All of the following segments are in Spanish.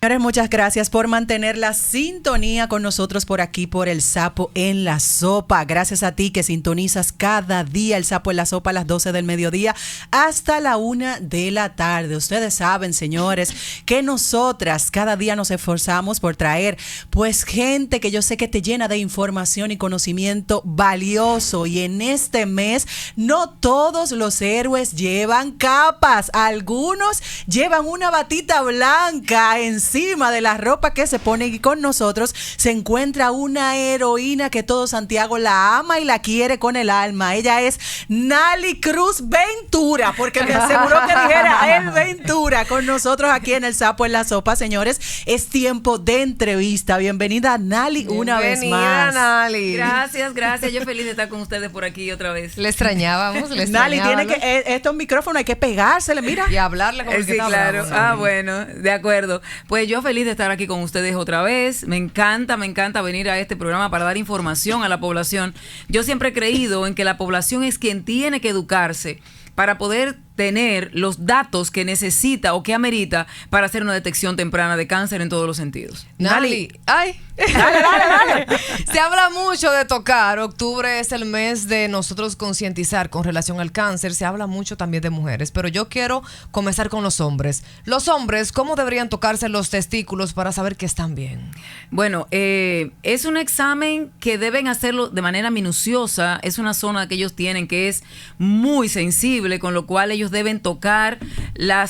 Señores, muchas gracias por mantener la sintonía con nosotros por aquí, por El Sapo en la Sopa. Gracias a ti que sintonizas cada día El Sapo en la Sopa a las 12 del mediodía hasta la 1 de la tarde. Ustedes saben, señores, que nosotras cada día nos esforzamos por traer pues gente que yo sé que te llena de información y conocimiento valioso. Y en este mes no todos los héroes llevan capas, algunos llevan una batita blanca encima de la ropa que se pone, y con nosotros se encuentra una heroína que todo Santiago la ama y la quiere con el alma. Ella es Nali Cruz Ventura, porque me aseguró que dijera el Ventura con nosotros aquí en El Sapo en la Sopa. Señores, es tiempo de entrevista. Bienvenida, Nali, una vez más. Nali. Gracias. Yo feliz de estar con ustedes por aquí otra vez. Le extrañábamos. Nali, tiene que estos micrófonos hay que pegársele, mira. Y hablarle con sí, claro. Bueno, de acuerdo. Pues yo feliz de estar aquí con ustedes otra vez. Me encanta venir a este programa para dar información a la población. Yo siempre he creído en que la población es quien tiene que educarse para poder tener los datos que necesita o que amerita para hacer una detección temprana de cáncer en todos los sentidos. Nali, ay, dale. Se habla mucho de tocar. Octubre es el mes de nosotros concientizar con relación al cáncer. Se habla mucho también de mujeres, pero yo quiero comenzar con los hombres. Los hombres, ¿cómo deberían tocarse los testículos para saber que están bien? Bueno, es un examen que deben hacerlo de manera minuciosa. Es una zona que ellos tienen que es muy sensible, con lo cual ellos deben tocar la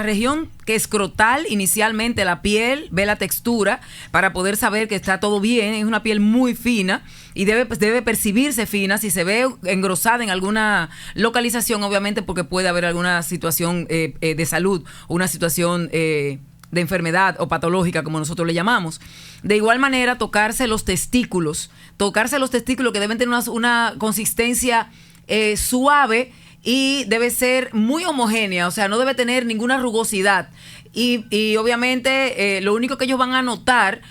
región que es escrotal, inicialmente la piel, ve la textura para poder saber que está todo bien. Es una piel muy fina y debe percibirse fina. Si se ve engrosada en alguna localización, obviamente porque puede haber alguna situación de salud o una situación de enfermedad o patológica, como nosotros le llamamos. De igual manera, tocarse los testículos que deben tener una consistencia suave, y debe ser muy homogénea, o sea, no debe tener ninguna rugosidad. Y obviamente lo único que ellos van a notar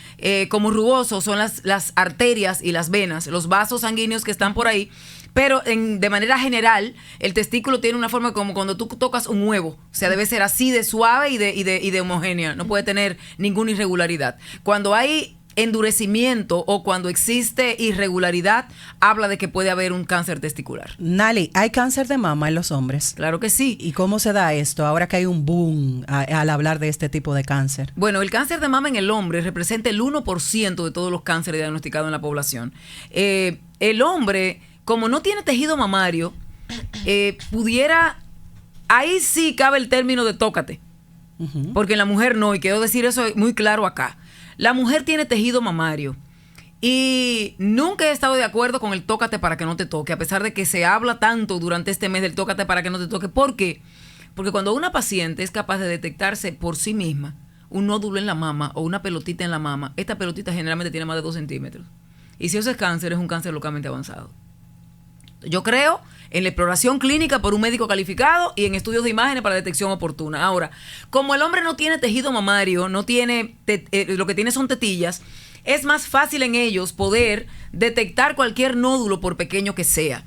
como rugoso son las arterias y las venas, los vasos sanguíneos que están por ahí. Pero de manera general, el testículo tiene una forma como cuando tú tocas un huevo. O sea, debe ser así de suave y de homogénea. No puede tener ninguna irregularidad. Cuando hay endurecimiento o cuando existe irregularidad, habla de que puede haber un cáncer testicular. Nali, ¿hay cáncer de mama en los hombres? Claro que sí. ¿Y cómo se da esto ahora que hay un boom al hablar de este tipo de cáncer? Bueno, el cáncer de mama en el hombre representa el 1% de todos los cánceres diagnosticados en la población. El hombre, como no tiene tejido mamario, pudiera, ahí sí cabe el término de tócate, porque en la mujer no, y quiero decir eso muy claro acá. La mujer tiene tejido mamario y nunca he estado de acuerdo con el tócate para que no te toque, a pesar de que se habla tanto durante este mes del tócate para que no te toque. ¿Por qué? Porque cuando una paciente es capaz de detectarse por sí misma un nódulo en la mama o una pelotita en la mama, esta pelotita generalmente tiene más de 2 centímetros. Y si eso es cáncer, es un cáncer localmente avanzado. Yo creo en la exploración clínica por un médico calificado y en estudios de imágenes para detección oportuna. Ahora, como el hombre no tiene tejido mamario, no tiene lo que tiene son tetillas, es más fácil en ellos poder detectar cualquier nódulo por pequeño que sea.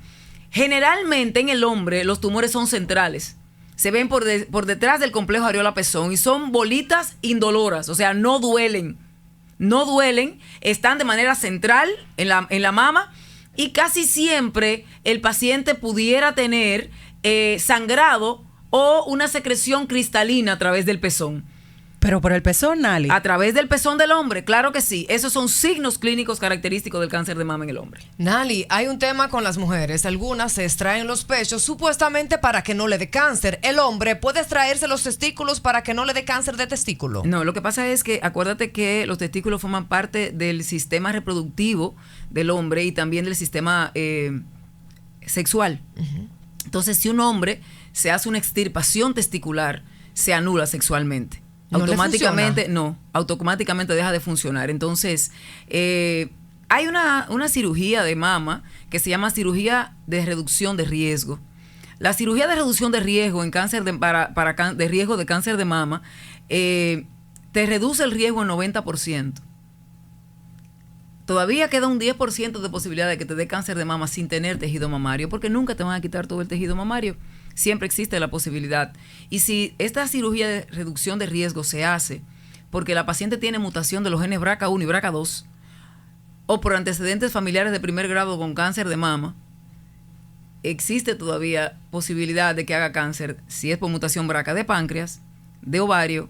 Generalmente en el hombre los tumores son centrales. Se ven por detrás del complejo areola-pezón y son bolitas indoloras, o sea, no duelen, están de manera central en la mama. Y casi siempre el paciente pudiera tener sangrado o una secreción cristalina a través del pezón. ¿Pero por el pezón, Nali? A través del pezón del hombre, claro que sí. Esos son signos clínicos característicos del cáncer de mama en el hombre. Nali, hay un tema con las mujeres. Algunas se extraen los pechos supuestamente para que no le dé cáncer. ¿El hombre puede extraerse los testículos para que no le dé cáncer de testículo? No, lo que pasa es que acuérdate que los testículos forman parte del sistema reproductivo del hombre y también del sistema sexual. Entonces, si un hombre se hace una extirpación testicular, se anula sexualmente. Automáticamente deja de funcionar. Entonces, hay una cirugía de mama que se llama cirugía de reducción de riesgo. La cirugía de reducción de riesgo en cáncer de riesgo de cáncer de mama te reduce el riesgo en 90%. Todavía queda un 10% de posibilidad de que te dé cáncer de mama sin tener tejido mamario, porque nunca te van a quitar todo el tejido mamario. Siempre existe la posibilidad. Y si esta cirugía de reducción de riesgo se hace, porque la paciente tiene mutación de los genes BRCA1 y BRCA2, o por antecedentes familiares de primer grado con cáncer de mama, existe todavía posibilidad de que haga cáncer si es por mutación BRCA de páncreas, de ovario,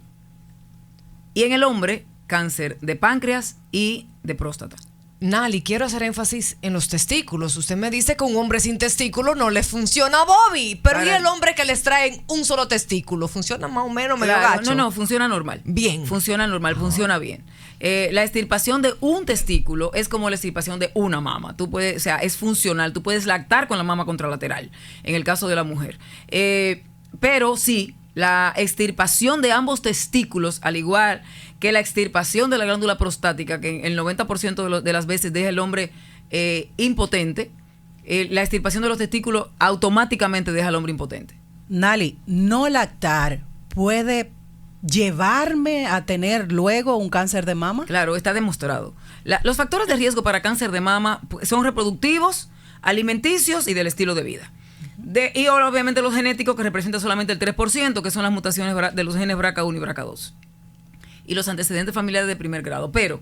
y en el hombre, cáncer de páncreas y de próstata. Nali, quiero hacer énfasis en los testículos. Usted me dice que un hombre sin testículo no le funciona a Bobby, pero ¿y el hombre que les traen un solo testículo? ¿Funciona más o menos medio gacho? No, funciona normal. Bien. Funciona normal, funciona bien. La extirpación de un testículo es como la extirpación de una mama. Tú puedes, o sea, es funcional. Tú puedes lactar con la mama contralateral, en el caso de la mujer. Pero sí, la extirpación de ambos testículos, al igual que la extirpación de la glándula prostática, que el 90% de las veces deja el hombre impotente, la extirpación de los testículos automáticamente deja al hombre impotente. Nali, no lactar puede llevarme a tener luego un cáncer de mama. Claro, está demostrado. Los factores de riesgo para cáncer de mama son reproductivos, alimenticios y del estilo de vida. Y obviamente los genéticos, que representan solamente el 3%, que son las mutaciones de los genes BRCA1 y BRCA2. Y los antecedentes familiares de primer grado. Pero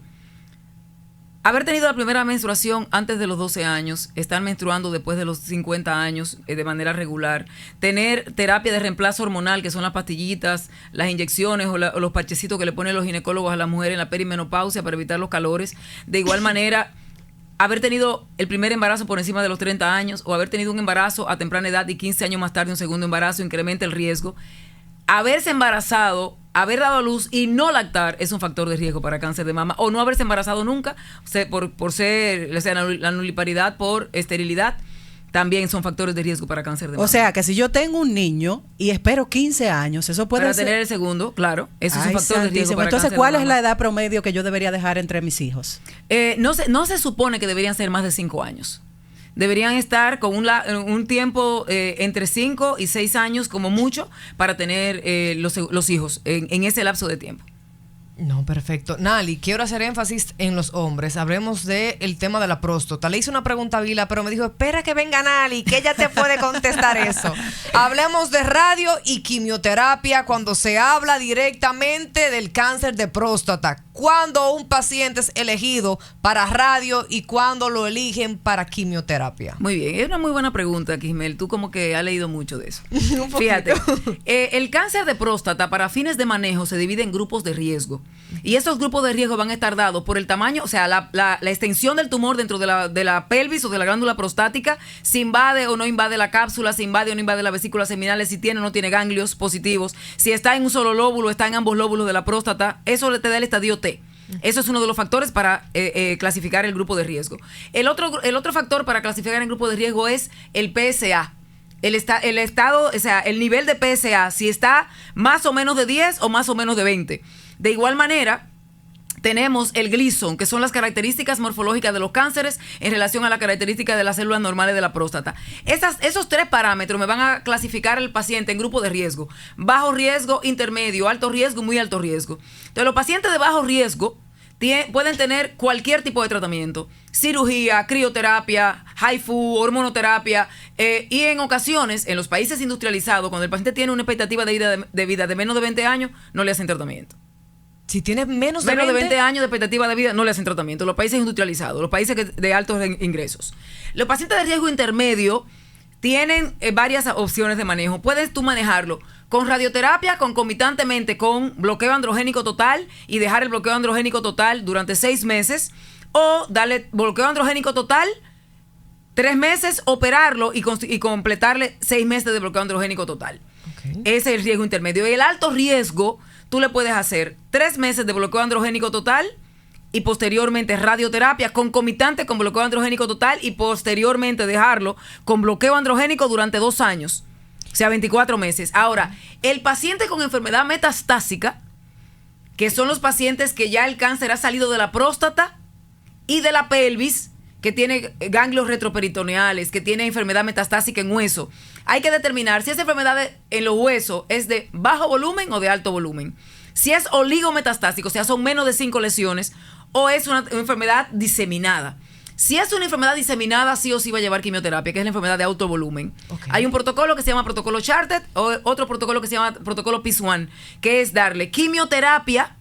haber tenido la primera menstruación antes de los 12 años, estar menstruando después de los 50 años de manera regular, tener terapia de reemplazo hormonal, que son las pastillitas, las inyecciones o los parchecitos que le ponen los ginecólogos a la mujer en la perimenopausia para evitar los calores. De igual manera, haber tenido el primer embarazo por encima de los 30 años o haber tenido un embarazo a temprana edad y 15 años más tarde un segundo embarazo incrementa el riesgo. Haberse embarazado, haber dado a luz y no lactar es un factor de riesgo para cáncer de mama, o no haberse embarazado nunca por ser la nuliparidad por esterilidad, también son factores de riesgo para cáncer de mama. O sea, que si yo tengo un niño y espero 15 años, eso puede para ser... tener el segundo, claro, eso es un factor de riesgo para Entonces, cáncer ¿cuál de es mama? la edad promedio que yo debería dejar entre mis hijos? No se supone que deberían ser más de 5 años. Deberían estar con un tiempo entre 5 y 6 años como mucho para tener los hijos en ese lapso de tiempo. No, perfecto. Nali, quiero hacer énfasis en los hombres. Hablemos del tema de la próstata. Le hice una pregunta a Vila, pero me dijo, espera que venga Nali, que ella te puede contestar eso. Hablemos de radio y quimioterapia cuando se habla directamente del cáncer de próstata. ¿Cuándo un paciente es elegido para radio y cuándo lo eligen para quimioterapia? Muy bien, es una muy buena pregunta, Quismel. Tú como que has leído mucho de eso. Fíjate, el cáncer de próstata para fines de manejo se divide en grupos de riesgo. Y esos grupos de riesgo van a estar dados por el tamaño, o sea, la extensión del tumor dentro de la pelvis o de la glándula prostática, si invade o no invade la cápsula, si invade o no invade las vesículas seminales, si tiene o no tiene ganglios positivos, si está en un solo lóbulo, está en ambos lóbulos de la próstata, eso te da el estadio T. Eso es uno de los factores para clasificar el grupo de riesgo. El otro factor para clasificar el grupo de riesgo es el PSA. El estado, o sea, el nivel de PSA, si está más o menos de 10 o más o menos de 20. De igual manera, tenemos el Gleason, que son las características morfológicas de los cánceres en relación a las características de las células normales de la próstata. Esos 3 parámetros me van a clasificar al paciente en grupo de riesgo: bajo riesgo, intermedio, alto riesgo, muy alto riesgo. Entonces, los pacientes de bajo riesgo pueden tener cualquier tipo de tratamiento: cirugía, crioterapia, HIFU, hormonoterapia, y en ocasiones, en los países industrializados, cuando el paciente tiene una expectativa de vida de menos de 20 años, no le hacen tratamiento. Si tiene menos de 20 años de expectativa de vida, no le hacen tratamiento. Los países industrializados, los países de altos ingresos. Los pacientes de riesgo intermedio tienen varias opciones de manejo. Puedes tú manejarlo con radioterapia, concomitantemente con bloqueo androgénico total y dejar el bloqueo androgénico total durante 6 meses, o darle bloqueo androgénico total 3 meses, operarlo y completarle 6 meses de bloqueo androgénico total. Okay. Ese es el riesgo intermedio. Y el alto riesgo, tú le puedes hacer 3 meses de bloqueo androgénico total y posteriormente radioterapia concomitante con bloqueo androgénico total y posteriormente dejarlo con bloqueo androgénico durante 2 años, o sea, 24 meses. Ahora, el paciente con enfermedad metastásica, que son los pacientes que ya el cáncer ha salido de la próstata y de la pelvis, que tiene ganglios retroperitoneales, que tiene enfermedad metastásica en hueso, hay que determinar si esa enfermedad en los huesos es de bajo volumen o de alto volumen. Si es oligometastásico, o sea, son menos de 5 lesiones, o es una enfermedad diseminada. Si es una enfermedad diseminada, sí o sí va a llevar quimioterapia, que es la enfermedad de alto volumen. Okay. Hay un protocolo que se llama protocolo Charted, o otro protocolo que se llama protocolo PIS-1, que es darle quimioterapia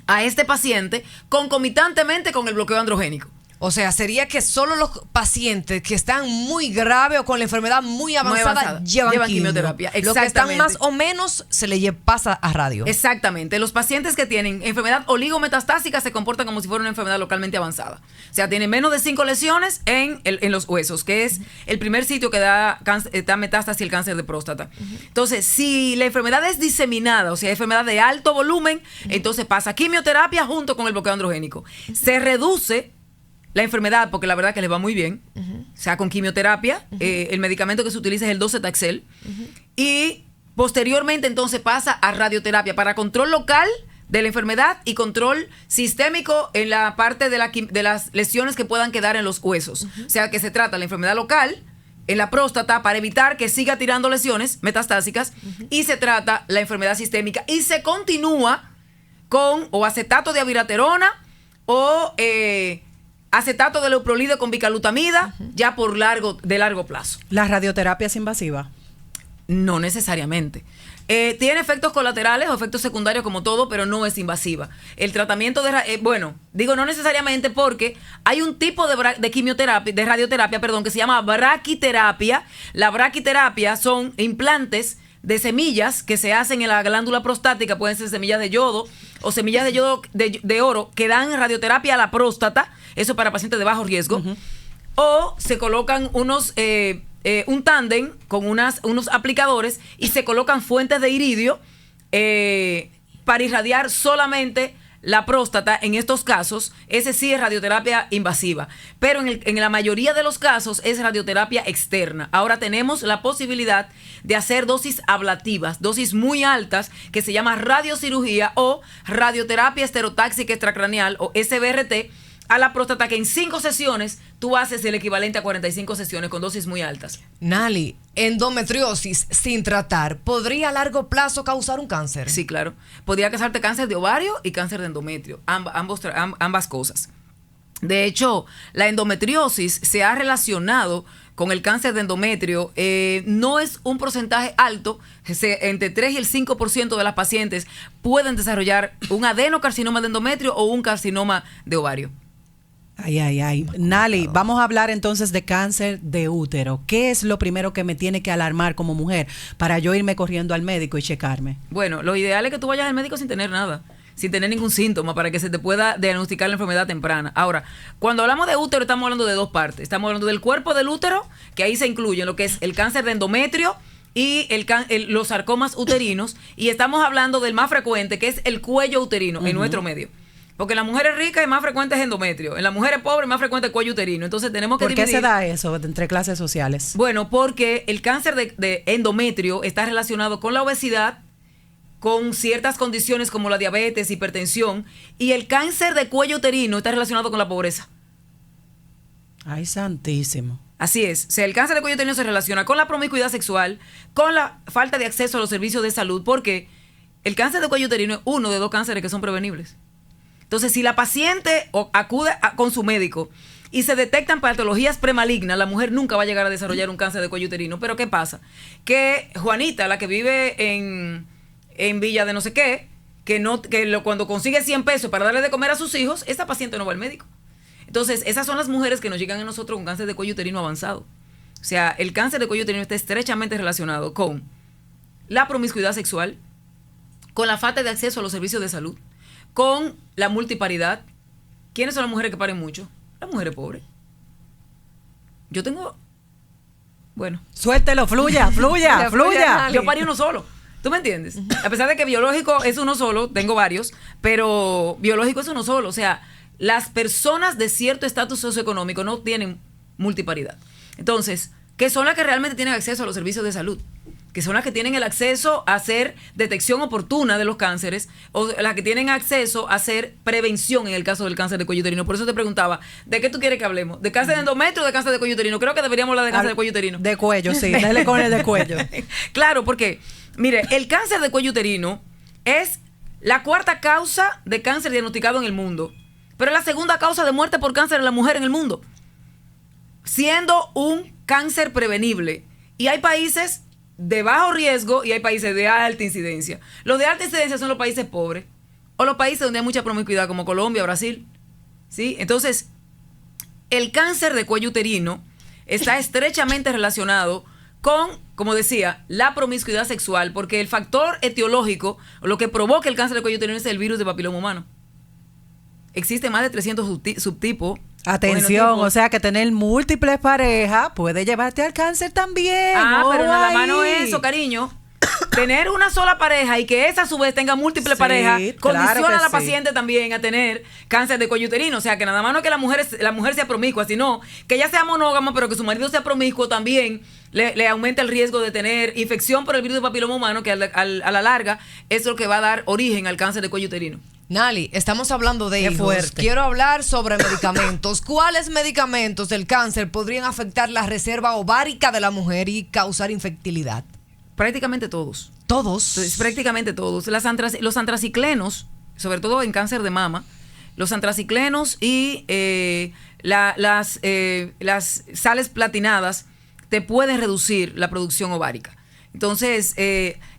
a este paciente concomitantemente con el bloqueo androgénico. O sea, sería que solo los pacientes que están muy graves o con la enfermedad muy avanzada llevan quimioterapia. Los que están más o menos se les pasa a radio. Exactamente. Los pacientes que tienen enfermedad oligometastásica se comportan como si fuera una enfermedad localmente avanzada. O sea, tienen menos de 5 lesiones en los huesos, que es el primer sitio que da metástasis el cáncer de próstata. Entonces, si la enfermedad es diseminada, o sea, enfermedad de alto volumen, entonces pasa quimioterapia junto con el bloqueo androgénico. Se reduce la enfermedad, porque la verdad que les va muy bien, o sea, con quimioterapia, el medicamento que se utiliza es el docetaxel, y posteriormente entonces pasa a radioterapia para control local de la enfermedad y control sistémico en la parte de las lesiones que puedan quedar en los huesos. O sea, que se trata la enfermedad local en la próstata para evitar que siga tirando lesiones metastásicas, y se trata la enfermedad sistémica, y se continúa con o acetato de abiraterona o acetato de leuprolide con bicalutamida, ya de largo plazo. ¿La radioterapia es invasiva? No necesariamente. Tiene efectos colaterales o efectos secundarios como todo, pero no es invasiva. El tratamiento digo no necesariamente porque hay un tipo de quimioterapia, de radioterapia, perdón, que se llama braquiterapia. La braquiterapia son implantes de semillas que se hacen en la glándula prostática, pueden ser semillas de yodo o semillas de yodo de oro, que dan radioterapia a la próstata, eso para pacientes de bajo riesgo, o se colocan un tándem con unos aplicadores y se colocan fuentes de iridio para irradiar solamente la próstata. En estos casos, ese sí es radioterapia invasiva, pero en la mayoría de los casos es radioterapia externa. Ahora tenemos la posibilidad de hacer dosis ablativas, dosis muy altas, que se llama radiocirugía o radioterapia esterotáxica extracraneal o SBRT, a la próstata, que en 5 sesiones tú haces el equivalente a 45 sesiones con dosis muy altas. Nali, endometriosis sin tratar, ¿podría a largo plazo causar un cáncer? Sí, claro. Podría causarte cáncer de ovario y cáncer de endometrio, ambas cosas. De hecho, la endometriosis se ha relacionado con el cáncer de endometrio. No es un porcentaje alto, entre 3 y el 5% de las pacientes pueden desarrollar un adenocarcinoma de endometrio o un carcinoma de ovario. Ay. Nali, vamos a hablar entonces de cáncer de útero. ¿Qué es lo primero que me tiene que alarmar como mujer para yo irme corriendo al médico y checarme? Bueno, lo ideal es que tú vayas al médico sin tener nada, sin tener ningún síntoma, para que se te pueda diagnosticar la enfermedad temprana. Ahora, cuando hablamos de útero, estamos hablando de dos partes. Estamos hablando del cuerpo del útero, que ahí se incluye lo que es el cáncer de endometrio y los sarcomas uterinos, y estamos hablando del más frecuente, que es el cuello uterino en nuestro medio. Porque en las mujeres ricas es más frecuente es endometrio, en las mujeres pobres es más frecuente el cuello uterino. Entonces tenemos que dividir. ¿Por qué se da eso entre clases sociales? Bueno, porque el cáncer de endometrio está relacionado con la obesidad, con ciertas condiciones como la diabetes, hipertensión, y el cáncer de cuello uterino está relacionado con la pobreza. Ay, santísimo. Así es. O sea, el cáncer de cuello uterino se relaciona con la promiscuidad sexual, con la falta de acceso a los servicios de salud, porque el cáncer de cuello uterino es uno de 2 cánceres que son prevenibles. Entonces, si la paciente acude con su médico y se detectan patologías premalignas, la mujer nunca va a llegar a desarrollar un cáncer de cuello uterino. Pero ¿qué pasa? Que Juanita, la que vive en Villa de no sé qué, cuando consigue 100 pesos para darle de comer a sus hijos, esa paciente no va al médico. Entonces, esas son las mujeres que nos llegan a nosotros con cáncer de cuello uterino avanzado. O sea, el cáncer de cuello uterino está estrechamente relacionado con la promiscuidad sexual, con la falta de acceso a los servicios de salud, con la multiparidad. ¿Quiénes son las mujeres que paren mucho? Las mujeres pobres. Yo tengo... Bueno. Suéltelo, fluya. Yo parí uno solo. ¿Tú me entiendes? A pesar de que biológico es uno solo, tengo varios, pero biológico es uno solo. O sea, las personas de cierto estatus socioeconómico no tienen multiparidad. Entonces, ¿qué son las que realmente tienen acceso a los servicios de salud? Que son las que tienen el acceso a hacer detección oportuna de los cánceres, o las que tienen acceso a hacer prevención en el caso del cáncer de cuello uterino. Por eso te preguntaba, ¿de qué tú quieres que hablemos? ¿De cáncer de endometrio o de cáncer de cuello uterino? Creo que deberíamos hablar de cáncer de cuello uterino. De cuello, sí. Dale con el de cuello. Claro, porque, mire, el cáncer de cuello uterino es la 4ª causa de cáncer diagnosticado en el mundo, pero es la 2ª causa de muerte por cáncer en la mujer en el mundo, siendo un cáncer prevenible. Y hay países de bajo riesgo y hay países de alta incidencia. Los de alta incidencia son los países pobres, o los países donde hay mucha promiscuidad, como Colombia, Brasil. ¿Sí? Entonces, el cáncer de cuello uterino está estrechamente relacionado con, como decía, la promiscuidad sexual, porque el factor etiológico, o lo que provoca el cáncer de cuello uterino, es el virus de papiloma humano. Existen más de 300 subtipos. Atención, o sea que tener múltiples parejas puede llevarte al cáncer también. Pero nada más no es eso, cariño. Tener una sola pareja y que esa a su vez tenga múltiples parejas condiciona a la paciente también a tener cáncer de cuello uterino. O sea que nada más no es que la mujer sea promiscua, sino que ella sea monógama, pero que su marido sea promiscuo también le aumenta el riesgo de tener infección por el virus de papiloma humano, que a la larga es lo que va a dar origen al cáncer de cuello uterino. Nali, estamos hablando de hijos. Fuerte. Quiero hablar sobre medicamentos. ¿Cuáles medicamentos del cáncer podrían afectar la reserva ovárica de la mujer y causar infertilidad? Prácticamente todos. ¿Todos? Entonces, prácticamente todos. Los antraciclenos, sobre todo en cáncer de mama, los antraciclenos y las sales platinadas te pueden reducir la producción ovárica. Entonces,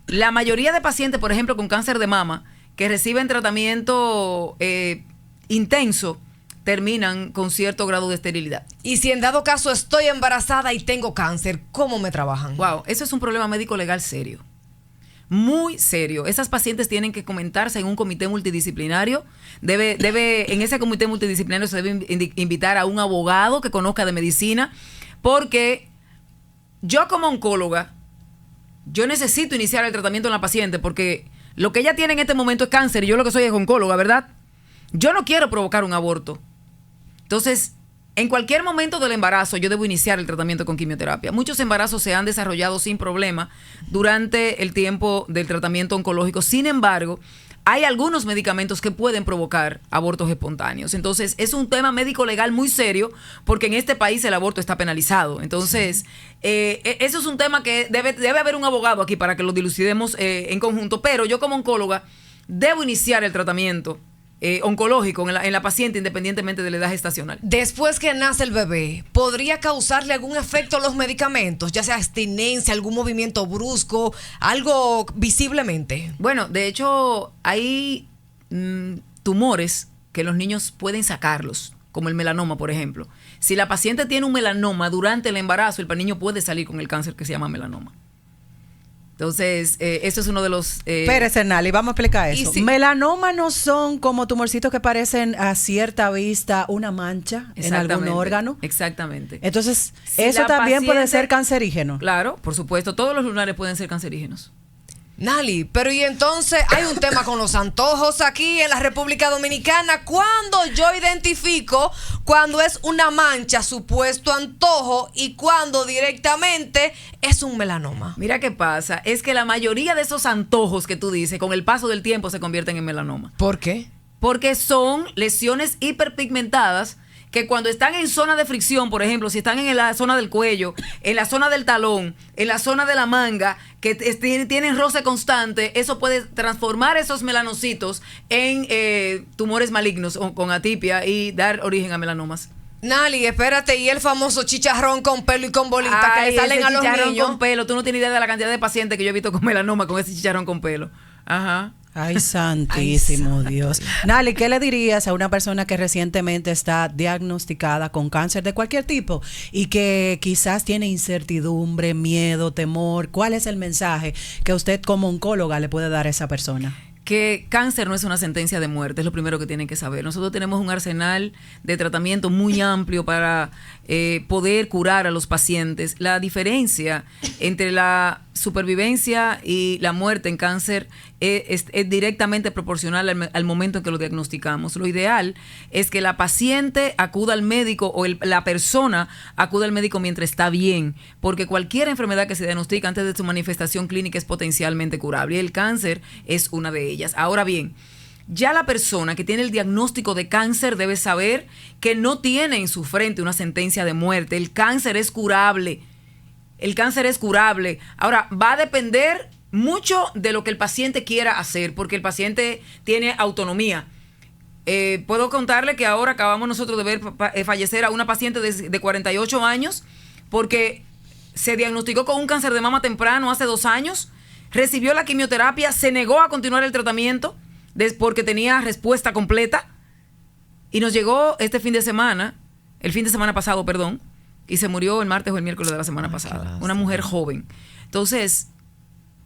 la mayoría de pacientes, por ejemplo, con cáncer de mama, que reciben tratamiento intenso, terminan con cierto grado de esterilidad. Y si en dado caso estoy embarazada y tengo cáncer, ¿cómo me trabajan? Wow, eso es un problema médico legal serio. Muy serio. Esas pacientes tienen que comentarse en un comité multidisciplinario. En ese comité multidisciplinario se debe invitar a un abogado que conozca de medicina, porque yo como oncóloga, yo necesito iniciar el tratamiento en la paciente, porque lo que ella tiene en este momento es cáncer y yo lo que soy es oncóloga, ¿verdad? Yo no quiero provocar un aborto. Entonces, en cualquier momento del embarazo yo debo iniciar el tratamiento con quimioterapia. Muchos embarazos se han desarrollado sin problema durante el tiempo del tratamiento oncológico. Sin embargo, hay algunos medicamentos que pueden provocar abortos espontáneos. Entonces, es un tema médico-legal muy serio, porque en este país el aborto está penalizado. Entonces, eso es un tema que debe haber un abogado aquí para que lo dilucidemos en conjunto. Pero yo como oncóloga debo iniciar el tratamiento oncológico en la paciente, independientemente de la edad gestacional. Después que nace el bebé, ¿podría causarle algún efecto a los medicamentos? Ya sea abstinencia, algún movimiento brusco, algo visiblemente. Bueno, de hecho, hay tumores que los niños pueden sacarlos, como el melanoma, por ejemplo. Si la paciente tiene un melanoma durante el embarazo, el niño puede salir con el cáncer que se llama melanoma. Entonces, eso es uno de los... Espérese, Nali, vamos a explicar eso. Melanoma no son como tumorcitos que parecen a cierta vista una mancha en algún órgano. Exactamente. Entonces, eso también puede ser cancerígeno. Claro, por supuesto. Todos los lunares pueden ser cancerígenos. Nali, pero y entonces hay un tema con los antojos aquí en la República Dominicana. ¿Cuándo yo identifico cuando es una mancha, supuesto antojo, y cuando directamente es un melanoma? Mira qué pasa, es que la mayoría de esos antojos que tú dices, con el paso del tiempo se convierten en melanoma. ¿Por qué? Porque son lesiones hiperpigmentadas que cuando están en zona de fricción, por ejemplo, si están en la zona del cuello, en la zona del talón, en la zona de la manga, que tienen roce constante, eso puede transformar esos melanocitos en tumores malignos o con atipia y dar origen a melanomas. Nali, espérate, y el famoso chicharrón con pelo y con bolita que le salen a los niños. Chicharrón con pelo, tú no tienes idea de la cantidad de pacientes que yo he visto con melanoma con ese chicharrón con pelo. Ajá. Ay, santísimo Dios. Nali, ¿qué le dirías a una persona que recientemente está diagnosticada con cáncer de cualquier tipo y que quizás tiene incertidumbre, miedo, temor? ¿Cuál es el mensaje que usted como oncóloga le puede dar a esa persona? Que cáncer no es una sentencia de muerte, es lo primero que tienen que saber. Nosotros tenemos un arsenal de tratamiento muy amplio para poder curar a los pacientes. La diferencia entre la supervivencia y la muerte en cáncer es directamente proporcional al momento en que lo diagnosticamos. Lo ideal es que la paciente acuda al médico o la persona acuda al médico mientras está bien, porque cualquier enfermedad que se diagnostica antes de su manifestación clínica es potencialmente curable y el cáncer es una de ellas. Ahora bien, ya la persona que tiene el diagnóstico de cáncer debe saber que no tiene en su frente una sentencia de muerte. El cáncer es curable. El cáncer es curable. Ahora, va a depender mucho de lo que el paciente quiera hacer, porque el paciente tiene autonomía. Puedo contarle que ahora acabamos nosotros de ver fallecer a una paciente de 48 años porque se diagnosticó con un cáncer de mama temprano hace 2 años, recibió la quimioterapia, se negó a continuar el tratamiento porque tenía respuesta completa. Y nos llegó el fin de semana pasado, perdón, y se murió el martes o el miércoles de la semana pasada. Una mujer joven. Entonces,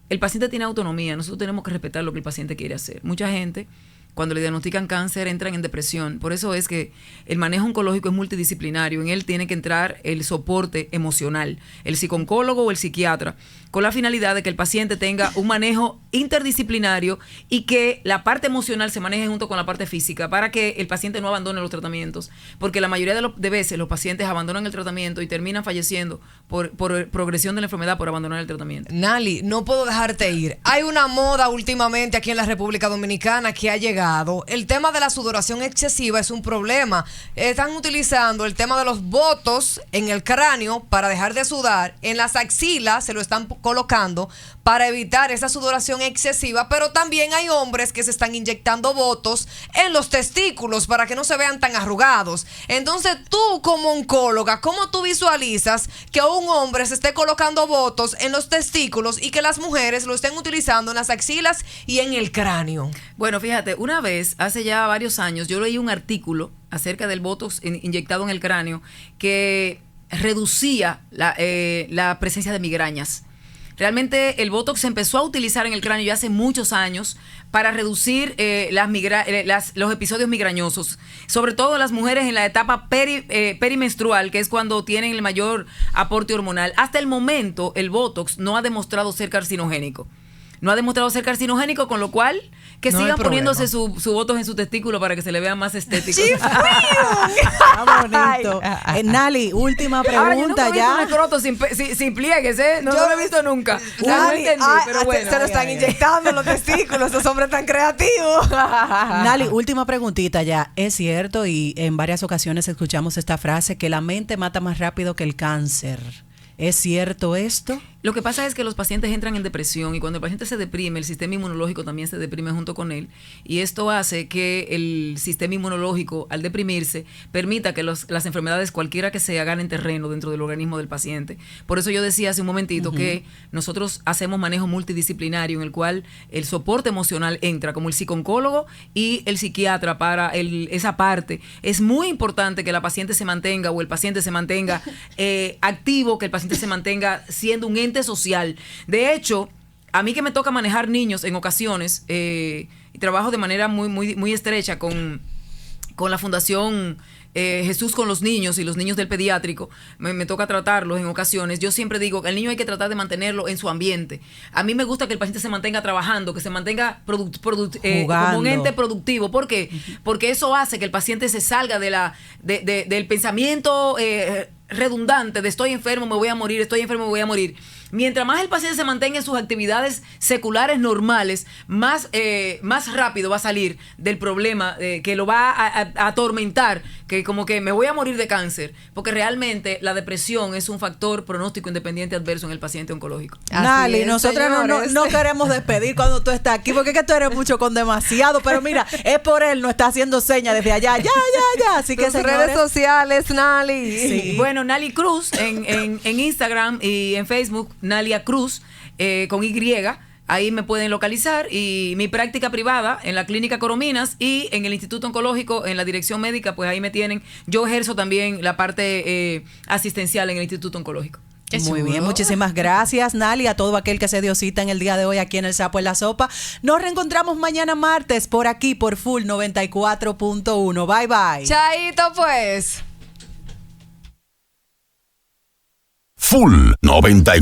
el paciente tiene autonomía. Nosotros tenemos que respetar lo que el paciente quiere hacer. Mucha gente, cuando le diagnostican cáncer, entran en depresión. Por eso es que el manejo oncológico es multidisciplinario. En él tiene que entrar el soporte emocional, el psicooncólogo o el psiquiatra, con la finalidad de que el paciente tenga un manejo interdisciplinario y que la parte emocional se maneje junto con la parte física para que el paciente no abandone los tratamientos. Porque la mayoría de veces los pacientes abandonan el tratamiento y terminan falleciendo por progresión de la enfermedad por abandonar el tratamiento. Nali, no puedo dejarte ir. Hay una moda últimamente aquí en la República Dominicana que ha llegado. El tema de la sudoración excesiva es un problema. Están utilizando el tema de los botox en el cráneo para dejar de sudar. En las axilas se lo están colocando para evitar esa sudoración excesiva, pero también hay hombres que se están inyectando botox en los testículos para que no se vean tan arrugados. Entonces tú como oncóloga, ¿cómo tú visualizas que un hombre se esté colocando botox en los testículos y que las mujeres lo estén utilizando en las axilas y en el cráneo? Bueno, fíjate, una vez, hace ya varios años, yo leí un artículo acerca del botox inyectado en el cráneo que reducía la presencia de migrañas. Realmente el botox se empezó a utilizar en el cráneo ya hace muchos años para reducir los episodios migrañosos, sobre todo las mujeres en la etapa perimenstrual, que es cuando tienen el mayor aporte hormonal. Hasta el momento el botox no ha demostrado ser carcinogénico. Con lo cual, que no sigan poniéndose su botox en su testículo para que se le vean más estéticos. Bonito. Nali, última pregunta. Ahora, yo nunca he visto un escroto sin pliegues, ¿eh? No lo he visto nunca. No entendí, pero bueno. Se lo están inyectando en los testículos, esos hombres tan creativos. Nali, última preguntita ya. Es cierto, y en varias ocasiones escuchamos esta frase, que la mente mata más rápido que el cáncer. ¿Es cierto esto? Lo que pasa es que los pacientes entran en depresión y cuando el paciente se deprime, el sistema inmunológico también se deprime junto con él y esto hace que el sistema inmunológico, al deprimirse, permita que las enfermedades, cualquiera que sea, ganen terreno dentro del organismo del paciente. Por eso yo decía hace un momentito que nosotros hacemos manejo multidisciplinario en el cual el soporte emocional entra, como el psicooncólogo y el psiquiatra para esa parte. Es muy importante que la paciente se mantenga o el paciente se mantenga activo, que el paciente se mantenga siendo un ente social. De hecho, a mí que me toca manejar niños en ocasiones, y trabajo de manera muy estrecha con la Fundación Jesús con los niños y los niños del pediátrico, me toca tratarlos en ocasiones. Yo siempre digo que el niño hay que tratar de mantenerlo en su ambiente. A mí me gusta que el paciente se mantenga trabajando, que se mantenga como un ente productivo. ¿Por qué? Porque eso hace que el paciente se salga del pensamiento redundante de estoy enfermo, me voy a morir, estoy enfermo, me voy a morir. Mientras más el paciente se mantenga en sus actividades seculares normales, más rápido va a salir del problema que lo va a atormentar, que como que me voy a morir de cáncer, porque realmente la depresión es un factor pronóstico independiente adverso en el paciente oncológico. Nali, nosotros no queremos despedir cuando tú estás aquí, porque es que tú eres mucho con demasiado, pero mira, es por él, no está haciendo señas desde allá, ya, así que redes sociales, Nali. Sí. Bueno, Nali Cruz en Instagram y en Facebook, Nalia Cruz, con Y, ahí me pueden localizar, y mi práctica privada en la Clínica Corominas y en el Instituto Oncológico, en la dirección médica, pues ahí me tienen. Yo ejerzo también la parte asistencial en el Instituto Oncológico. Muy bien, muchísimas gracias, Nali, a todo aquel que se dio cita en el día de hoy aquí en El Sapo en la Sopa. Nos reencontramos mañana martes por aquí, por Full 94.1. Bye, bye. Chaito, pues. Full 94.